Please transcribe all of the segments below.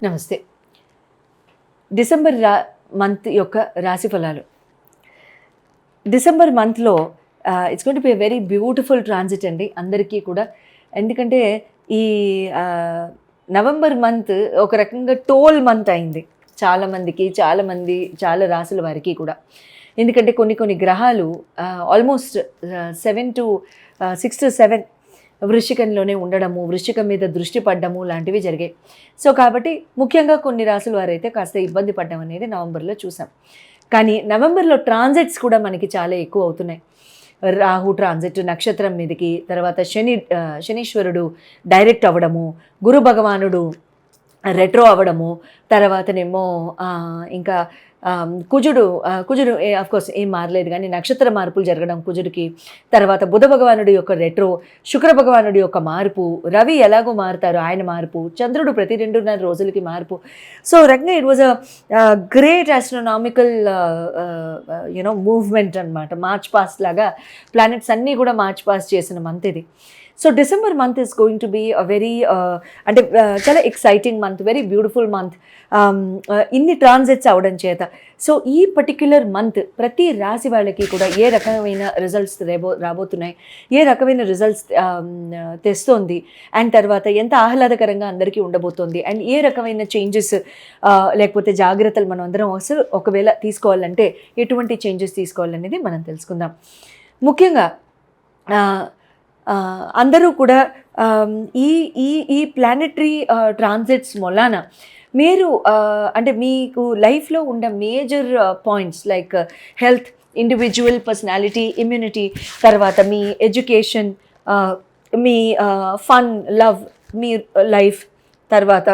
నమస్తే. December month యొక్క రాశి ఫలాలు. డిసెంబర్ మంత్లో it's going to be a very beautiful transit అండి అందరికీ కూడా. ఎందుకంటే ఈ నవంబర్ మంత్ ఒక రకంగా టోల్ మంత్ అయింది చాలామందికి, చాలా రాశుల వారికి కూడా. ఎందుకంటే కొన్ని గ్రహాలు ఆల్మోస్ట్ 6 to 7 వృశ్చికంలోనే ఉండడము, వృశ్చికం మీద దృష్టి పడ్డము లాంటివి జరిగాయి. సో కాబట్టి ముఖ్యంగా కొన్ని రాసుల వారైతే కాస్త ఇబ్బంది పడ్డం అనేది నవంబర్లో చూసాం. కానీ నవంబర్లో ట్రాన్సిట్స్ కూడా మనకి చాలా ఎక్కువ అవుతున్నాయి. రాహు ట్రాన్సిట్ నక్షత్రం మీదకి, తర్వాత శనీశ్వరుడు డైరెక్ట్ అవ్వడము, గురు భగవానుడు రెట్రో అవ్వడము, తర్వాతనేమో ఇంకా కుజుడు అఫ్కోర్స్ ఏం మారలేదు కానీ నక్షత్ర మార్పులు జరగడం కుజుడికి, తర్వాత బుధ భగవానుడి యొక్క రెట్రో, శుక్ర భగవానుడి యొక్క మార్పు, రవి ఎలాగో మారుతారు ఆయన మార్పు, చంద్రుడు ప్రతి 2.5 రోజులకి మార్పు. సో రకంగా it was a great astronomical movement అనమాట. మార్చ్ పాస్ట్ లాగా ప్లానెట్స్ అన్నీ కూడా మార్చ్ పాస్ట్ చేసిన మంత్ ఇది. So December month is going to be a very చాలా exciting month, very beautiful month ఇన్ని ట్రాన్సిట్స్ అవడం చేత. సో ఈ పర్టిక్యులర్ మంత్ ప్రతి రాశి వాళ్ళకి కూడా ఏ రకమైన రిజల్ట్స్ రాబోతున్నాయి, ఏ రకమైన రిజల్ట్స్ తెస్తోంది, అండ్ తర్వాత ఎంత ఆహ్లాదకరంగా అందరికీ ఉండబోతోంది, అండ్ ఏ రకమైన చేంజెస్ లేకపోతే జాగ్రత్తలు మనం అందరం అసలు ఒకవేళ తీసుకోవాలంటే ఎటువంటి చేంజెస్ తీసుకోవాలనేది మనం తెలుసుకుందాం. ముఖ్యంగా అందరూ కూడా ఈ ఈ ఈ ప్లానెటరీ ట్రాన్సిట్స్ మొలాన మీరు అంటే మీకు లైఫ్లో ఉన్న major points like health, individual personality, immunity, తర్వాత మీ ఎడ్యుకేషన్, మీ ఫన్, లవ్, మీ లైఫ్, తర్వాత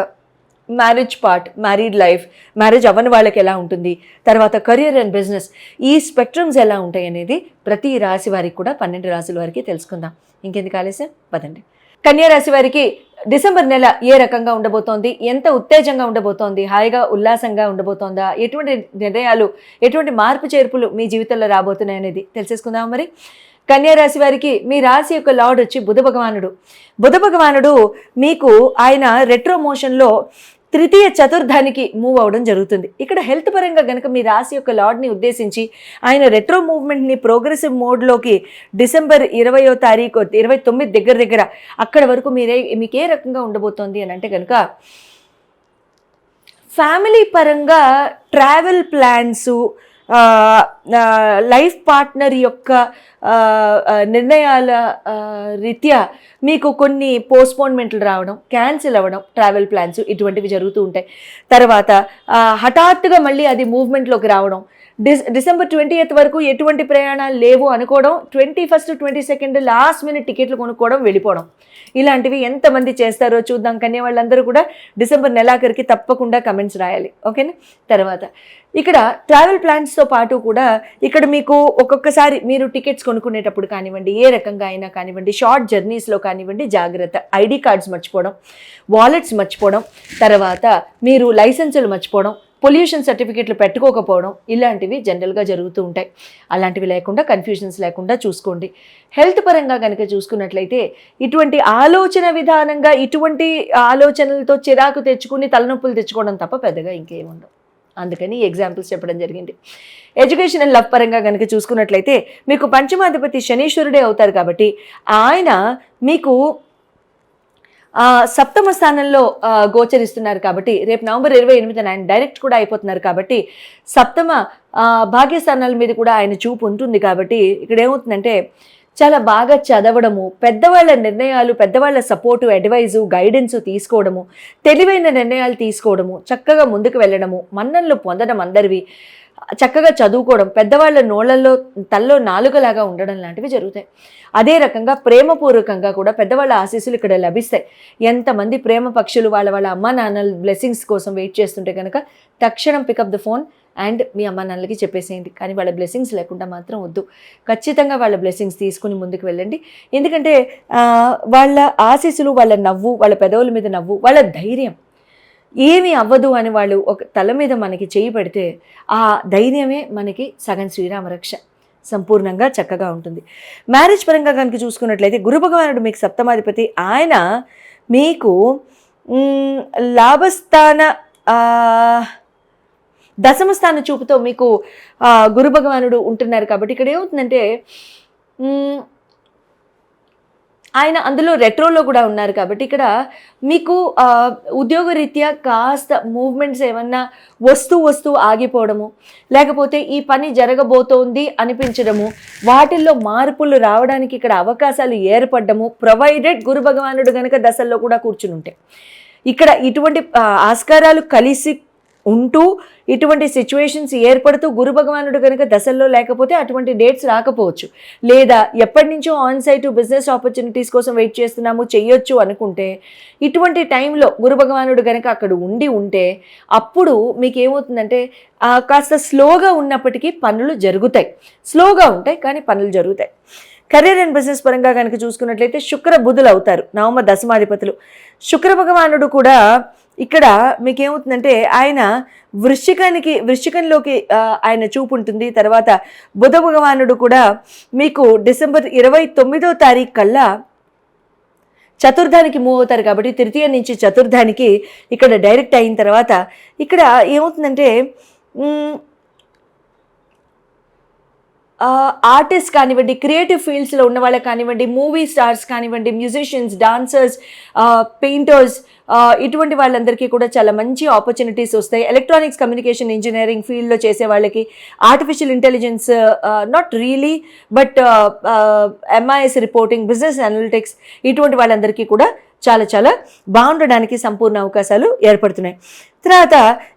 marriage part, married life, marriage అవ్వని వాళ్ళకి ఎలా ఉంటుంది, తర్వాత కెరియర్ అండ్ బిజినెస్, ఈ స్పెక్ట్రమ్స్ ఎలా ఉంటాయి అనేది ప్రతి రాశి వారికి కూడా 12 రాశుల వారికి తెలుసుకుందాం. ఇంకెందుకు ఆలస్యం, పదండి. కన్యా రాశి వారికి డిసెంబర్ నెల ఏ రకంగా ఉండబోతోంది, ఎంత ఉత్తేజంగా ఉండబోతోంది, హాయిగా ఉల్లాసంగా ఉండబోతోందా, ఎటువంటి నిర్ణయాలు, ఎటువంటి మార్పు చేర్పులు మీ జీవితంలో రాబోతున్నాయి అనేది తెలిసేసుకుందాం. మరి కన్యా రాశి వారికి మీ రాశి యొక్క లార్డ్ వచ్చి బుధ భగవానుడు మీకు ఆయన రెట్రో మోషన్లో తృతీయ చతుర్థానికి మూవ్ అవ్వడం జరుగుతుంది. ఇక్కడ హెల్త్ పరంగా కనుక మీ రాశి యొక్క లార్డ్ని ఉద్దేశించి ఆయన రెట్రో మూవ్మెంట్ని ప్రోగ్రెసివ్ మోడ్లోకి డిసెంబర్ 20వ తారీఖు 29 దగ్గర అక్కడ వరకు మీకు ఏ రకంగా ఉండబోతోంది అని అంటే కనుక ఫ్యామిలీ పరంగా ట్రావెల్ ప్లాన్సు, లైఫ్ పార్ట్నర్ యొక్క నిర్ణయాల రీత్యా మీకు కొన్ని పోస్ట్పోన్మెంట్లు రావడం, క్యాన్సిల్ అవ్వడం, ట్రావెల్ ప్లాన్స్ ఇటువంటివి జరుగుతూ ఉంటాయి. తర్వాత హఠాత్తుగా మళ్ళీ అది మూవ్మెంట్లోకి రావడం, డిసెంబర్ 20th వరకు ఎటువంటి ప్రయాణాలు లేవు అనుకోవడం, 21st 22nd లాస్ట్ మినిట్ టికెట్లు కొనుక్కోవడం, వెళ్ళిపోవడం, ఇలాంటివి ఎంతమంది చేస్తారో చూద్దాం. కన్య వాళ్ళందరూ కూడా డిసెంబర్ నెలాఖరికి తప్పకుండా కమెంట్స్ రాయాలి, ఓకేనా. తర్వాత ఇక్కడ ట్రావెల్ ప్లాన్స్తో పాటు కూడా ఇక్కడ మీకు ఒక్కొక్కసారి మీరు టికెట్స్ కొనుక్కునేటప్పుడు కానివ్వండి, ఏ రకంగా అయినా కానివ్వండి, షార్ట్ జర్నీస్లో కానివ్వండి, జాగ్రత్త. ఐడి కార్డ్స్ మర్చిపోవడం, వాలెట్స్ మర్చిపోవడం, తర్వాత మీరు లైసెన్సులు మర్చిపోవడం, పొల్యూషన్ సర్టిఫికెట్లు పెట్టుకోకపోవడం, ఇలాంటివి జనరల్గా జరుగుతూ ఉంటాయి. అలాంటివి లేకుండా, కన్ఫ్యూజన్స్ లేకుండా చూసుకోండి. హెల్త్ పరంగా కనుక చూసుకున్నట్లయితే ఇటువంటి ఆలోచన విధానంగా ఇటువంటి ఆలోచనలతో చిరాకు తెచ్చుకుని తలనొప్పులు తెచ్చుకోవడం తప్ప పెద్దగా ఇంకేముండవు. అందుకని ఎగ్జాంపుల్స్ చెప్పడం జరిగింది. ఎడ్యుకేషన్ అండ్ లవ్ పరంగా కనుక చూసుకున్నట్లయితే మీకు పంచమాధిపతి శనీశ్వరుడే అవుతారు కాబట్టి ఆయన మీకు సప్తమ స్థానంలో గోచరిస్తున్నారు కాబట్టి రేపు నవంబర్ 28న ఆయన డైరెక్ట్ కూడా అయిపోతున్నారు కాబట్టి సప్తమ భాగ్యస్థానాల మీద కూడా ఆయన చూపు ఉంటుంది. కాబట్టి ఇక్కడ ఏమవుతుందంటే చాలా బాగా చదవడము, పెద్దవాళ్ళ నిర్ణయాలు, పెద్దవాళ్ళ సపోర్టు, అడ్వైజు, గైడెన్సు తీసుకోవడము, తెలివైన నిర్ణయాలు తీసుకోవడము, చక్కగా ముందుకు వెళ్ళడము, మన్ననలు పొందడం, అందరివి చక్కగా చదువుకోవడం, పెద్దవాళ్ళ నోళ్లలో తల్లో నాలుగలాగా ఉండడం లాంటివి జరుగుతాయి. అదే రకంగా ప్రేమపూర్వకంగా కూడా పెద్దవాళ్ళ ఆశీస్సులు ఇక్కడ లభిస్తాయి. ఎంతమంది ప్రేమ పక్షులు వాళ్ళ అమ్మా నాన్నల బ్లెస్సింగ్స్ కోసం వెయిట్ చేస్తుంటే కనుక తక్షణం పికప్ ద ఫోన్ అండ్ మీ అమ్మ నాన్నలకి చెప్పేసేయండి. కానీ వాళ్ళ బ్లెస్సింగ్స్ లేకుండా మాత్రం వద్దు. ఖచ్చితంగా వాళ్ళ బ్లెస్సింగ్స్ తీసుకుని ముందుకు వెళ్ళండి. ఎందుకంటే వాళ్ళ ఆశీస్సులు, వాళ్ళ నవ్వు, వాళ్ళ పెదవుల మీద నవ్వు, వాళ్ళ ధైర్యం, ఏమీ అవ్వదు అని వాళ్ళు ఒక తల మీద మనకి చేయి పెడితే ఆ ధైర్యమే మనకి సగం శ్రీరామరక్ష. సంపూర్ణంగా చక్కగా ఉంటుంది. మ్యారేజ్ పరంగా కనుక చూసుకున్నట్లయితే గురు భగవానుడు మీకు సప్తమాధిపతి. ఆయన మీకు లాభస్థాన దశమ స్థాన చూపుతో మీకు గురు భగవానుడు ఉంటున్నారు కాబట్టి ఇక్కడ ఏమవుతుందంటే ఆయన అందులో రెట్రోలో కూడా ఉన్నారు కాబట్టి ఇక్కడ మీకు ఉద్యోగరీత్యా కాస్త మూవ్మెంట్స్ ఏమన్నా వస్తూ ఆగిపోవడము, లేకపోతే ఈ పని జరగబోతోంది అనిపించడము, వాటిల్లో మార్పులు రావడానికి ఇక్కడ అవకాశాలు ఏర్పడము, ప్రొవైడెడ్ గురు భగవానుడు కనుక దశల్లో కూడా కూర్చుని ఉంటే. ఇక్కడ ఇటువంటి ఆస్కారాలు కలిసి ఉంటూ ఇటువంటి సిచ్యువేషన్స్ ఏర్పడుతూ గురు భగవానుడు కనుక దశల్లో లేకపోతే అటువంటి డేట్స్ రాకపోవచ్చు. లేదా ఎప్పటి నుంచో ఆన్ సైట్ బిజినెస్ ఆపర్చునిటీస్ కోసం వెయిట్ చేస్తున్నాము, చెయ్యొచ్చు అనుకుంటే ఇటువంటి టైంలో గురు భగవానుడు కనుక అక్కడ ఉంటే అప్పుడు మీకు ఏమవుతుందంటే కాస్త స్లోగా ఉన్నప్పటికీ పనులు జరుగుతాయి. స్లోగా ఉంటాయి కానీ పనులు జరుగుతాయి. కెరీర్ అండ్ బిజినెస్ పరంగా కనుక చూసుకున్నట్లయితే శుక్ర బుధులు అవుతారు నవమ దశమాధిపతులు. శుక్ర భగవానుడు కూడా ఇక్కడ మీకేమవుతుందంటే ఆయన వృశ్చికంలోకి ఆయన చూపు ఉంటుంది. తర్వాత బుధ భగవానుడు కూడా మీకు డిసెంబర్ 29వ తారీఖు కల్లా చతుర్థానికి మూవ్ అవుతారు కాబట్టి తృతీయ నుంచి చతుర్థానికి ఇక్కడ డైరెక్ట్ అయిన తర్వాత ఇక్కడ ఏమవుతుందంటే ఆర్టిస్ట్ కానివ్వండి, క్రియేటివ్ ఫీల్డ్స్లో ఉన్న వాళ్ళకి కానివ్వండి, మూవీ స్టార్స్ కానివ్వండి, మ్యూజిషియన్స్, డాన్సర్స్, పెయింటర్స్, ఇటువంటి వాళ్ళందరికీ కూడా చాలా మంచి ఆపర్చునిటీస్ వస్తాయి. ఎలక్ట్రానిక్స్ కమ్యూనికేషన్ ఇంజనీరింగ్ ఫీల్డ్లో చేసే వాళ్ళకి, artificial intelligence not really but MIS reporting, business analytics, ఇటువంటి వాళ్ళందరికీ కూడా చాలా చాలా బాగుండడానికి సంపూర్ణ అవకాశాలు ఏర్పడుతున్నాయి. తర్వాత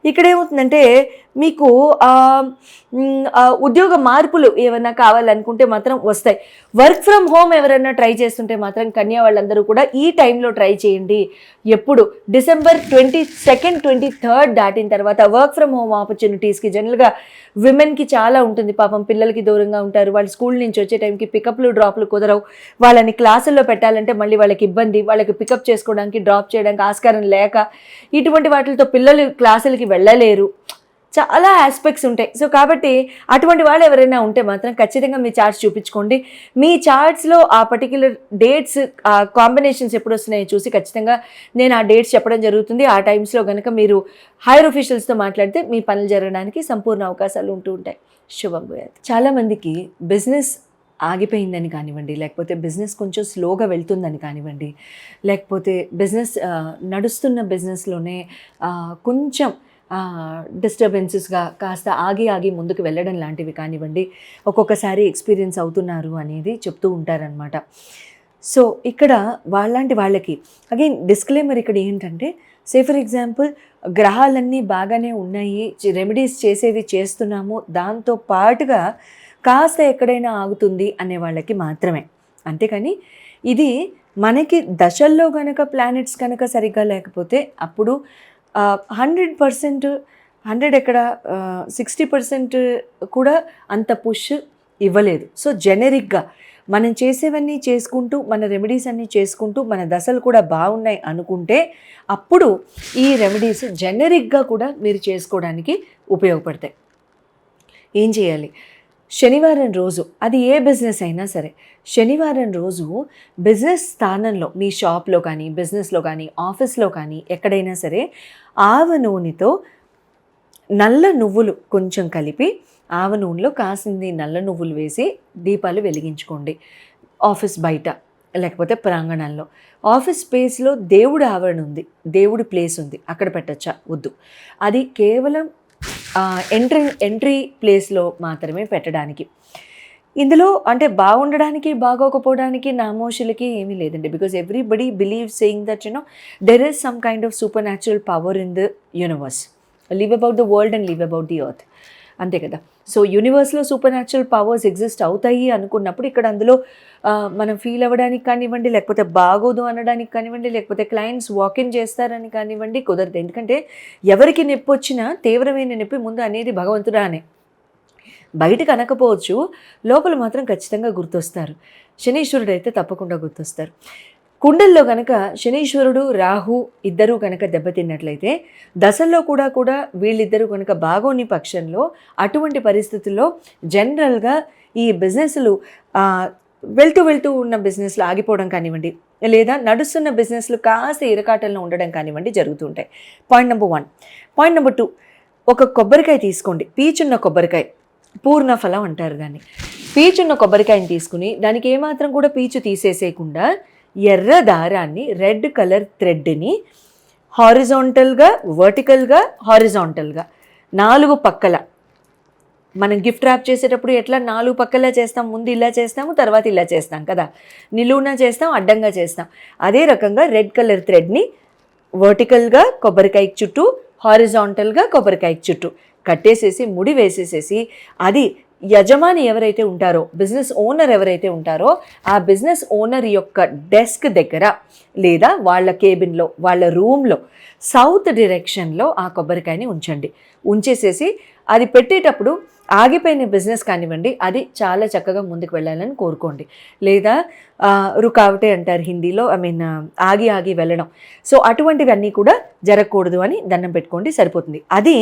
ఇక్కడ ఏమవుతుందంటే మీకు ఉద్యోగ మార్పులు ఏమైనా కావాలనుకుంటే మాత్రం వస్తాయి. వర్క్ ఫ్రమ్ హోమ్ ఎవరైనా ట్రై చేస్తుంటే మాత్రం కన్యా వాళ్ళందరూ కూడా ఈ టైంలో ట్రై చేయండి. ఎప్పుడు డిసెంబర్ 22nd 23rd దాటిన తర్వాత వర్క్ ఫ్రమ్ హోమ్ ఆపర్చునిటీస్కి జనరల్గా విమెన్కి చాలా ఉంటుంది. పాపం పిల్లలకి దూరంగా ఉంటారు, వాళ్ళు స్కూల్ నుంచి వచ్చే టైంకి పికప్లు డ్రాప్లు కుదరవు, వాళ్ళని క్లాసుల్లో పెట్టాలంటే మళ్ళీ వాళ్ళకి ఇబ్బంది, వాళ్ళకి పికప్ చేసుకోవడానికి డ్రాప్ చేయడానికి ఆస్కారం లేక ఇటువంటి వాటితో పిల్లలు క్లాసులకి వెళ్ళలేరు, చాలా ఆస్పెక్ట్స్ ఉంటాయి. సో కాబట్టి అటువంటి వాళ్ళు ఎవరైనా ఉంటే మాత్రం ఖచ్చితంగా మీ చార్ట్స్ చూపించుకోండి. మీ చార్ట్స్లో ఆ పర్టిక్యులర్ డేట్స్ కాంబినేషన్స్ ఎప్పుడు వస్తున్నాయో చూసి ఖచ్చితంగా నేను ఆ డేట్స్ చెప్పడం జరుగుతుంది. ఆ టైమ్స్లో కనుక మీరు హైయర్ ఆఫీషియల్స్తో మాట్లాడితే మీ పనులు జరగడానికి సంపూర్ణ అవకాశాలు ఉంటూ ఉంటాయి. శుభం భూయాత్. చాలామందికి బిజినెస్ ఆగిపోయిందని కానివ్వండి, లేకపోతే బిజినెస్ కొంచెం స్లోగా వెళ్తుందని కానివ్వండి, లేకపోతే బిజినెస్ నడుస్తున్న బిజినెస్లోనే కొంచెం డిస్టర్బెన్సెస్గా కాస్త ఆగి ముందుకు వెళ్ళడం లాంటివి కానివ్వండి ఒక్కొక్కసారి ఎక్స్పీరియన్స్ అవుతున్నారు అనేది చెప్తూ ఉంటారనమాట. సో ఇక్కడ వాళ్ళకి అగైన్ డిస్క్లైమర్ ఇక్కడ ఏంటంటే, సే ఫర్ ఎగ్జాంపుల్ గ్రహాలన్నీ బాగానే ఉన్నాయి, రెమెడీస్ చేసేవి చేస్తున్నాము, దాంతో పాటుగా కాస్త ఎక్కడైనా ఆగుతుంది అనే వాళ్ళకి మాత్రమే. అంతేకాని ఇది మనకి దశల్లో కనుక ప్లానెట్స్ కనుక సరిగ్గా లేకపోతే అప్పుడు 100% 100 ఎక్కడ 60% కూడా అంత పుష్ ఇవ్వలేదు. సో జెనరిక్గా మనం చేసేవన్నీ చేసుకుంటూ, మన రెమెడీస్ అన్నీ చేసుకుంటూ, మన దశలు కూడా బాగున్నాయి అనుకుంటే అప్పుడు ఈ రెమెడీస్ జెనరిక్గా కూడా మీరు చేసుకోవడానికి ఉపయోగపడతాయి. ఏం చేయాలి? శనివారం రోజు, అది ఏ బిజినెస్ అయినా సరే, శనివారం రోజు బిజినెస్ స్థానంలో మీ షాప్లో కానీ, బిజినెస్లో కానీ, ఆఫీస్లో కానీ ఎక్కడైనా సరే ఆవ నూనెతో నల్ల నువ్వులు కొంచెం కలిపి ఆవ నూనెలో కాసింది నల్ల నువ్వులు వేసి దీపాలు వెలిగించుకోండి. ఆఫీస్ బయట లేకపోతే ప్రాంగణంలో, ఆఫీస్ స్పేస్లో దేవుడి ఆవరణ ఉంది, దేవుడి ప్లేస్ ఉంది, అక్కడ పెట్టచ్చా? వద్దు. అది కేవలం ఎంట్రీ ప్లేస్లో మాత్రమే పెట్టడానికి. ఇందులో అంటే బాగుండడానికి బాగోకపోవడానికి నామోషులకి ఏమీ లేదండి. Because everybody believe saying that there is some kind of supernatural power in the universe. Live about the world and live about the earth, అంతే కదా. సో యూనివర్స్లో సూపర్ న్యాచురల్ పవర్స్ ఎగ్జిస్ట్ అవుతాయి అనుకున్నప్పుడు ఇక్కడ అందులో మనం ఫీల్ అవ్వడానికి కానివ్వండి, లేకపోతే బాగోదు అనడానికి కానివ్వండి, లేకపోతే క్లయింట్స్ వాకిన్ చేస్తారని కానివ్వండి కుదరదు. ఎందుకంటే ఎవరికి నొప్పి వచ్చినా తీవ్రమైన నొప్పి ముందు అనేది భగవంతుడా అనే. బయటకు అనకపోవచ్చు, లోపల మాత్రం ఖచ్చితంగా గుర్తొస్తారు. శనీశ్వరుడు అయితే తప్పకుండా గుర్తొస్తారు. కుండల్లో కనుక శనీశ్వరుడు రాహు ఇద్దరూ కనుక దెబ్బతిన్నట్లయితే దశల్లో కూడా వీళ్ళిద్దరూ కనుక బాగోని పక్షంలో అటువంటి పరిస్థితుల్లో జనరల్గా ఈ బిజినెస్లు వెళ్తూ ఉన్న బిజినెస్లో ఆగిపోవడం కానివ్వండి, లేదా నడుస్తున్న బిజినెస్లు కాస్త ఇరకాటంలో ఉండడం కానివ్వండి జరుగుతూ ఉంటాయి. Point number 1. పాయింట్ నెంబర్ 2, ఒక కొబ్బరికాయ తీసుకోండి, పీచున్న కొబ్బరికాయ, పూర్ణఫలం అంటారు దాన్ని. పీచున్న కొబ్బరికాయని తీసుకుని దానికి ఏమాత్రం కూడా పీచు తీసేసేయకుండా ఎర్ర దారాన్ని, రెడ్ కలర్ థ్రెడ్ని హారిజాంటల్గా, వర్టికల్గా, హారిజాంటల్గా 4 పక్కల, మనం గిఫ్ట్ ర్యాప్ చేసేటప్పుడు ఎట్లా 4 పక్కలా చేస్తాం, ముందు ఇలా చేస్తాము, తర్వాత ఇలా చేస్తాం కదా, నిలువున చేస్తాం, అడ్డంగా చేస్తాం. అదే రకంగా రెడ్ కలర్ థ్రెడ్ని వర్టికల్గా కొబ్బరికాయకి చుట్టూ, హారిజాంటల్గా కొబ్బరికాయకి చుట్టూ కట్టేసేసి ముడి వేసేసేసి, అది యజమాని ఎవరైతే ఉంటారో, బిజినెస్ ఓనర్ ఎవరైతే ఉంటారో, ఆ బిజినెస్ ఓనర్ యొక్క డెస్క్ దగ్గర లేదా వాళ్ళ కేబిన్లో, వాళ్ళ రూమ్లో సౌత్ డైరెక్షన్లో ఆ కొబ్బరికాయని ఉంచండి. ఉంచేసేసి అది పెట్టేటప్పుడు ఆగిపోయిన బిజినెస్ కానివ్వండి, అది చాలా చక్కగా ముందుకు వెళ్ళాలని కోరుకోండి. లేదా రుకావటే అంటారు హిందీలో, ఆగి వెళ్ళడం. సో అటువంటివన్నీ కూడా జరగకూడదు అని దండం పెట్టుకోండి, సరిపోతుంది. అది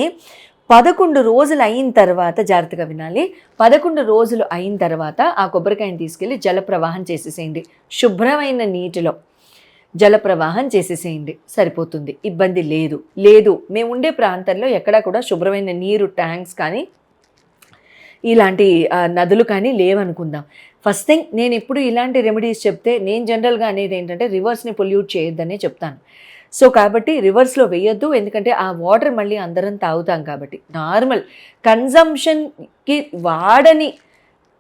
11 రోజులు అయిన తర్వాత, జాగ్రత్తగా వినాలి, 11 రోజులు అయిన తర్వాత ఆ కొబ్బరికాయని తీసుకెళ్ళి జలప్రవాహం చేసేసేయండి. శుభ్రమైన నీటిలో జలప్రవాహం చేసేసేయండి, సరిపోతుంది. ఇబ్బంది లేదు మేము ఉండే ప్రాంతంలో ఎక్కడా కూడా శుభ్రమైన నీరు, ట్యాంక్స్ కానీ ఇలాంటి నదులు కానీ లేవనుకుందాం. ఫస్ట్ థింగ్, నేను ఇప్పుడు ఇలాంటి రెమెడీస్ చెప్తే నేను జనరల్గా అనేది ఏంటంటే రివర్స్ని పొల్యూట్ చేయొద్దనే చెప్తాను. సో కాబట్టి రివర్స్లో వేయొద్దు, ఎందుకంటే ఆ వాటర్ మళ్ళీ అందరం తాగుతాం కాబట్టి. నార్మల్ కన్జంప్షన్కి వాడని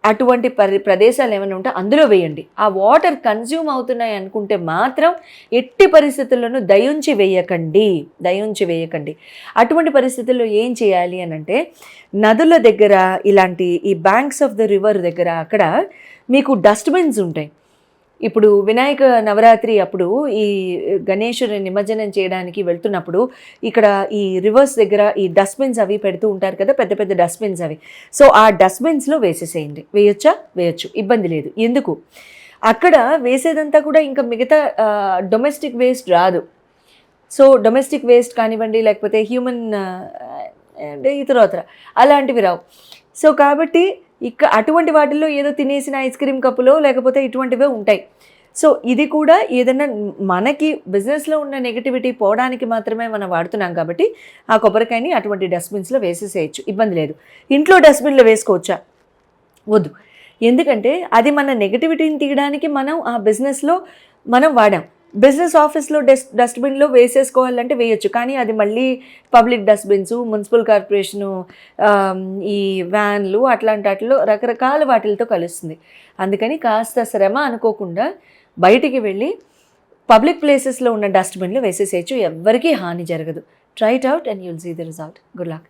అటువంటి ప్రదేశాలు ఏమైనా ఉంటే అందులో వేయండి. ఆ వాటర్ కన్జ్యూమ్ అవుతున్నాయి అనుకుంటే మాత్రం ఎట్టి పరిస్థితుల్లోనూ దయుంచి వేయకండి. అటువంటి పరిస్థితుల్లో ఏం చేయాలి అని అంటే, నదుల దగ్గర, ఇలాంటి ఈ బ్యాంక్స్ ఆఫ్ ద రివర్ దగ్గర అక్కడ మీకు డస్ట్బిన్స్ ఉంటాయి. ఇప్పుడు వినాయక నవరాత్రి అప్పుడు ఈ గణేశుని నిమజ్జనం చేయడానికి వెళ్తున్నప్పుడు ఇక్కడ ఈ రివర్స్ దగ్గర ఈ డస్ట్బిన్స్ అవి పెడుతూ ఉంటారు కదా, పెద్ద పెద్ద డస్ట్బిన్స్ అవి. సో ఆ డస్ట్బిన్స్లో వేసేసేయండి. వేయచ్చు, ఇబ్బంది లేదు. ఎందుకు, అక్కడ వేసేదంతా కూడా ఇంకా మిగతా డొమెస్టిక్ వేస్ట్ రాదు. సో డొమెస్టిక్ వేస్ట్ కానివ్వండి, లేకపోతే హ్యూమన్ ఇతరత్ర అలాంటివి రావు. సో కాబట్టి అటువంటి వాటిల్లో ఏదో తినేసిన ఐస్ క్రీమ్ కప్పులో లేకపోతే ఇటువంటివే ఉంటాయి. సో ఇది కూడా ఏదైనా మనకి బిజినెస్లో ఉన్న నెగిటివిటీ పోవడానికి మాత్రమే మనం వాడుతున్నాం కాబట్టి ఆ కొబ్బరికాయని అటువంటి డస్ట్బిన్స్లో వేసేసేయచ్చు, ఇబ్బంది లేదు. ఇంట్లో డస్ట్బిన్లో వేసుకోవచ్చా? వద్దు, ఎందుకంటే అది మన నెగిటివిటీని తీయడానికి మనం ఆ బిజినెస్లో మనం వాడాం. బిజినెస్ ఆఫీస్లో డస్ట్బిన్లో వేసేసుకోవాలంటే వేయొచ్చు, కానీ అది మళ్ళీ పబ్లిక్ డస్ట్బిన్స్, మున్సిపల్ కార్పొరేషను, ఈ వ్యాన్లు, అట్లాంటి వాటిలో రకరకాల వాటిలతో కలుస్తుంది. అందుకని కాస్త శ్రమ అనుకోకుండా బయటికి వెళ్ళి పబ్లిక్ ప్లేసెస్లో ఉన్న డస్ట్బిన్లో వేసేసేయచ్చు, ఎవ్వరికీ హాని జరగదు. Try it out and you'll see the result. Good luck.